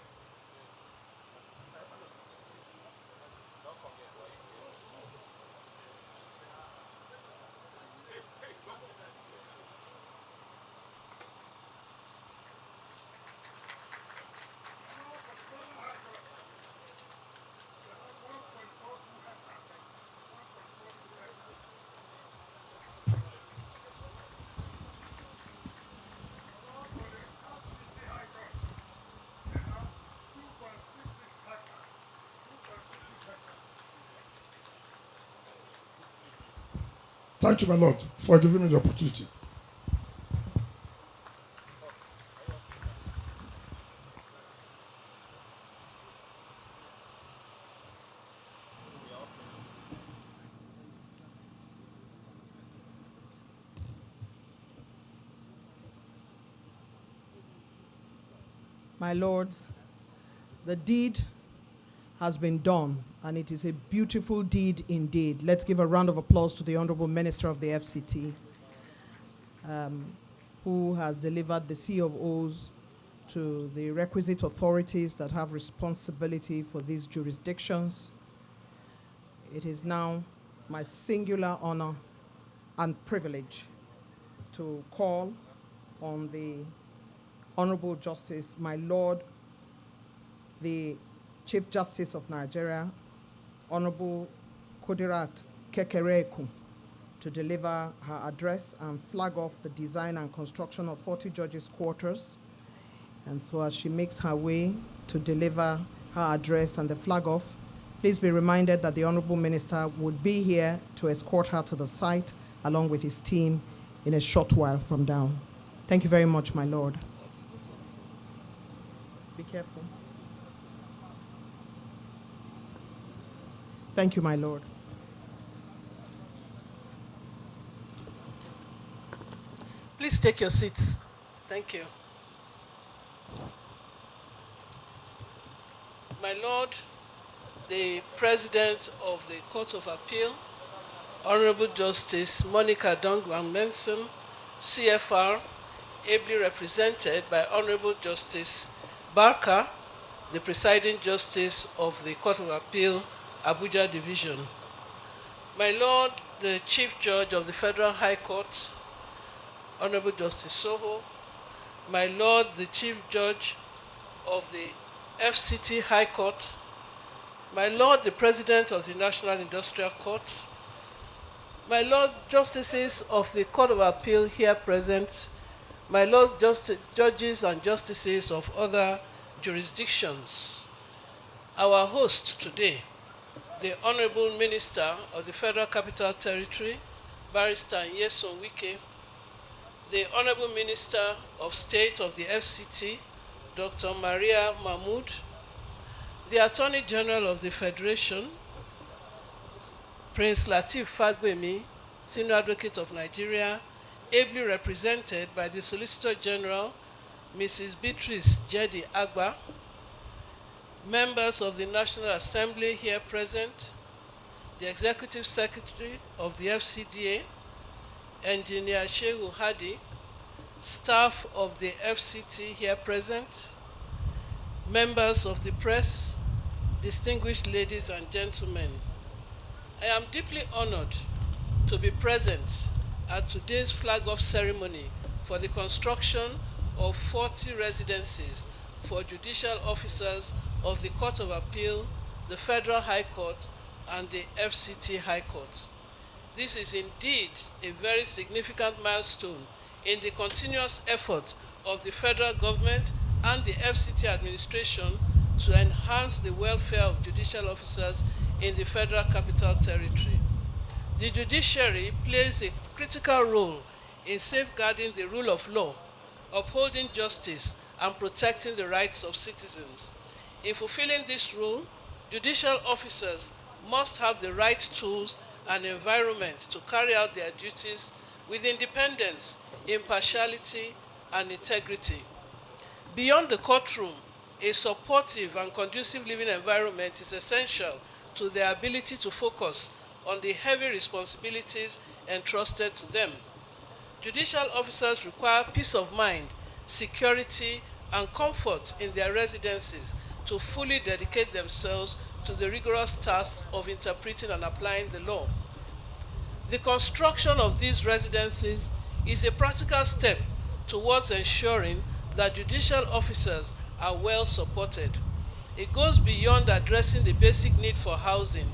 thank you, my Lord, for giving me the opportunity. My lords, the deed has been done, and it is a beautiful deed indeed. Let's give a round of applause to the Honorable Minister of the FCT, who has delivered the C of O's to the requisite authorities that have responsibility for these jurisdictions. It is now my singular honor and privilege to call on the Honorable Justice, my Lord, the Chief Justice of Nigeria, Honorable Kudirat Kekereekun, to deliver her address and flag off the design and construction of 40 judges' quarters. And so as she makes her way to deliver her address and the flag off, please be reminded that the Honorable Minister would be here to escort her to the site along with his team in a short while from now. Thank you very much, my Lord. Be careful. Thank you, my Lord. Please take your seats. Thank you. My Lord, the President of the Court of Appeal, Honorable Justice Monica Dongwang-Menson, CFR, ably represented by Honorable Justice Berger, the Presiding Justice of the Court of Appeal, Abuja Division. My Lord, the Chief Judge of the Federal High Court, Honorable Justice Soho, my Lord, the Chief Judge of the FCT High Court, my Lord, the President of the National Industrial Court, my Lord, Justices of the Court of Appeal here present, my Lord, Judges and Justices of other jurisdictions, our host today, the Honorable Minister of the Federal Capital Territory, Barrister Nyesom Wike, the Honorable Minister of State of the FCT, Dr. Maria Mahmood, the Attorney General of the Federation, Prince Lateef Fagbemi, Senior Advocate of Nigeria, ably represented by the Solicitor General, Mrs. Beatrice Jedi Agba, members of the National Assembly here present, the Executive Secretary of the FCDA, Engineer Shehu Hadi, staff of the FCT here present, members of the press, distinguished ladies and gentlemen. I am deeply honored to be present at today's flag-off ceremony for the construction of 40 residencies for judicial officers of the Court of Appeal, the Federal High Court, and the FCT High Court. This is indeed a very significant milestone in the continuous effort of the federal government and the FCT administration to enhance the welfare of judicial officers in the Federal Capital Territory. The judiciary plays a critical role in safeguarding the rule of law, upholding justice, and protecting the rights of citizens. In fulfilling this role, judicial officers must have the right tools and environment to carry out their duties with independence, impartiality, and integrity. Beyond the courtroom, a supportive and conducive living environment is essential to their ability to focus on the heavy responsibilities entrusted to them. Judicial officers require peace of mind, security, and comfort in their residences to fully dedicate themselves to the rigorous task of interpreting and applying the law. The construction of these residencies is a practical step towards ensuring that judicial officers are well supported. It goes beyond addressing the basic need for housing.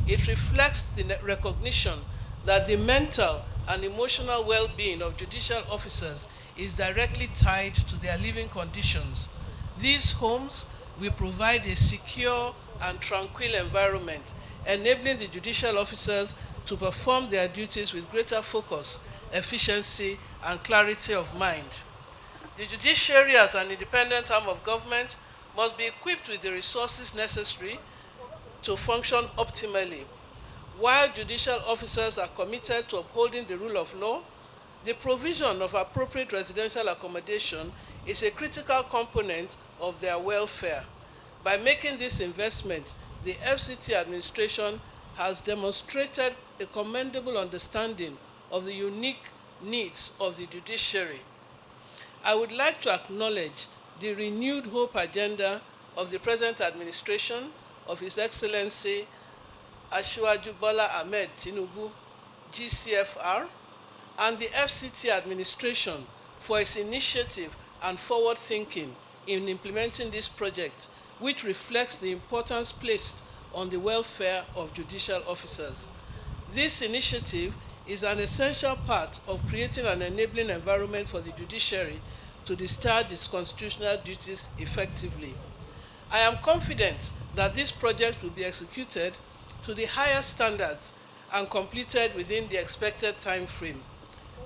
It reflects the recognition that the mental and emotional well-being of judicial officers is directly tied to their living conditions. These homes will provide a secure and tranquil environment, enabling the judicial officers to perform their duties with greater focus, efficiency, and clarity of mind. The judiciary, as an independent arm of government, must be equipped with the resources necessary to function optimally. While judicial officers are committed to upholding the rule of law, the provision of appropriate residential accommodation is a critical component of their welfare. By making this investment, the FCT administration has demonstrated a commendable understanding of the unique needs of the judiciary. I would like to acknowledge the renewed hope agenda of the present administration of His Excellency Asiwaju Bola Ahmed Tinubu, GCFR, and the FCT administration for its initiative and forward thinking in implementing this project, which reflects the importance placed on the welfare of judicial officers. This initiative is an essential part of creating an enabling environment for the judiciary to discharge its constitutional duties effectively. I am confident that this project will be executed to the highest standards and completed within the expected time frame.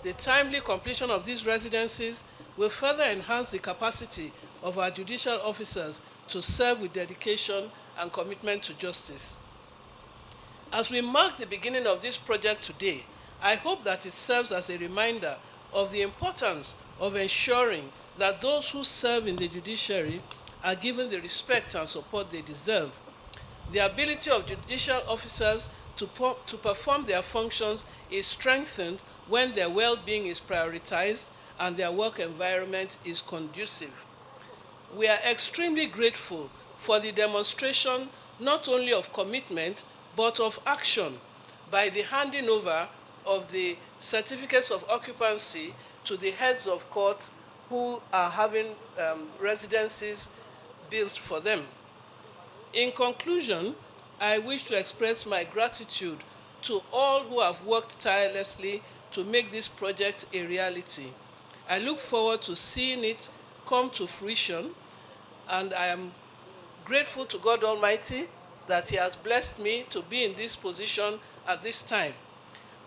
The timely completion of these residencies will further enhance the capacity of our judicial officers to serve with dedication and commitment to justice. As we mark the beginning of this project today, I hope that it serves as a reminder of the importance of ensuring that those who serve in the judiciary are given the respect and support they deserve. The ability of judicial officers to perform their functions is strengthened when their well-being is prioritized and their work environment is conducive. We are extremely grateful for the demonstration not only of commitment but of action by the handing over of the certificates of occupancy to the heads of court who are having residencies built for them. In conclusion, I wish to express my gratitude to all who have worked tirelessly to make this project a reality. I look forward to seeing it come to fruition, and I am grateful to God Almighty that He has blessed me to be in this position at this time.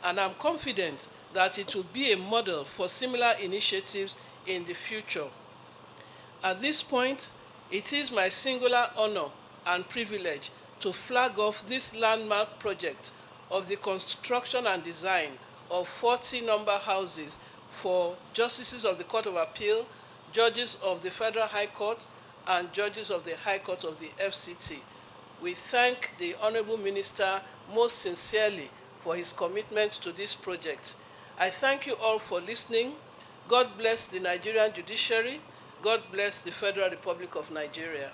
And I'm confident that it will be a model for similar initiatives in the future. At this point, it is my singular honor and privilege to flag off this landmark project of the construction and design of 40 number houses for justices of the Court of Appeal, judges of the Federal High Court, and judges of the High Court of the FCT. We thank the Honorable Minister most sincerely for his commitment to this project. I thank you all for listening. God bless the Nigerian judiciary. God bless the Federal Republic of Nigeria.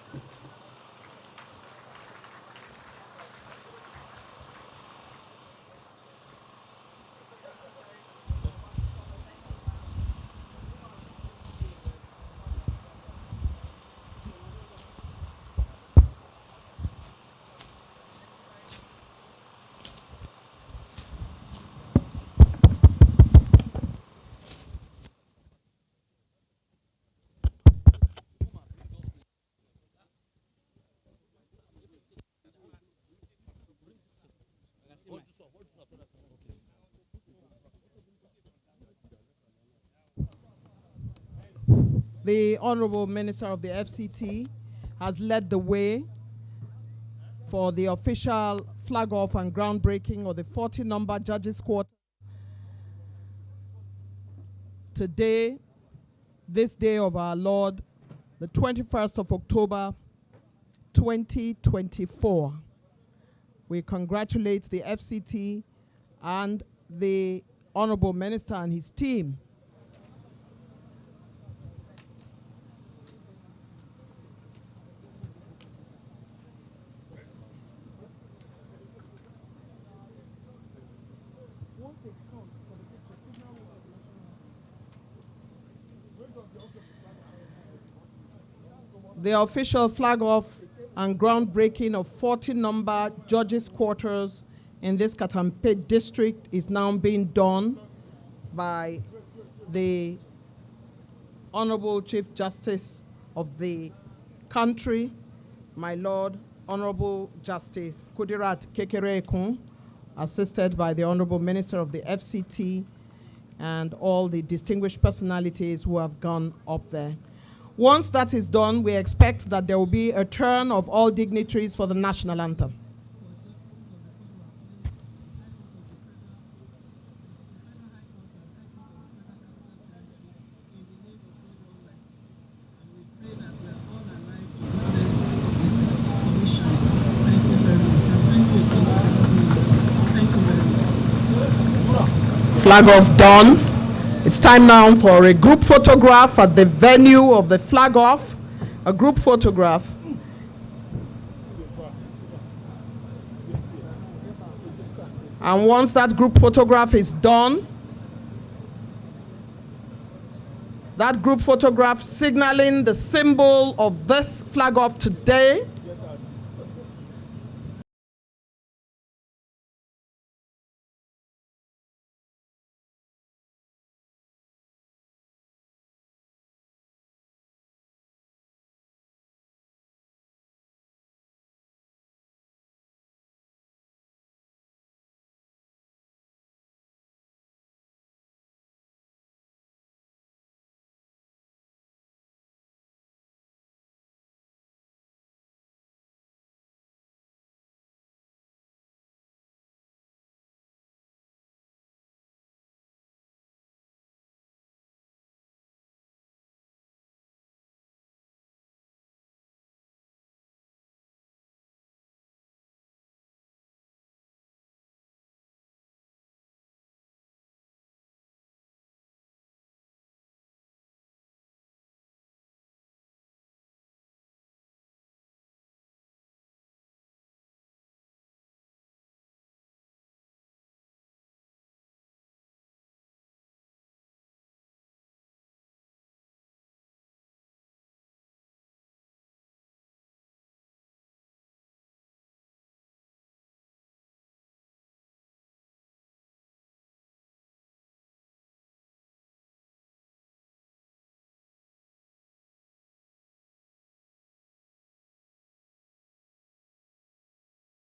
The Honorable Minister of the FCT has led the way for the official flag off and groundbreaking of the 40 number Judges Quarter. Today, this day of our Lord, the 21st of October, 2024. We congratulate the FCT and the Honorable Minister and his team. The official flag off and groundbreaking of 40 number judges' quarters in this Katampe district is now being done by the Honorable Chief Justice of the country, my Lord, Honorable Justice Kudirat Kekere-Ekun, assisted by the Honorable Minister of the FCT and all the distinguished personalities who have gone up there. Once that is done, we expect that there will be a turn of all dignitaries for the national anthem. Flag off done. It's time now for a group photograph at the venue of the flag off. A group photograph. And once that group photograph is done, that group photograph signaling the symbol of this flag off today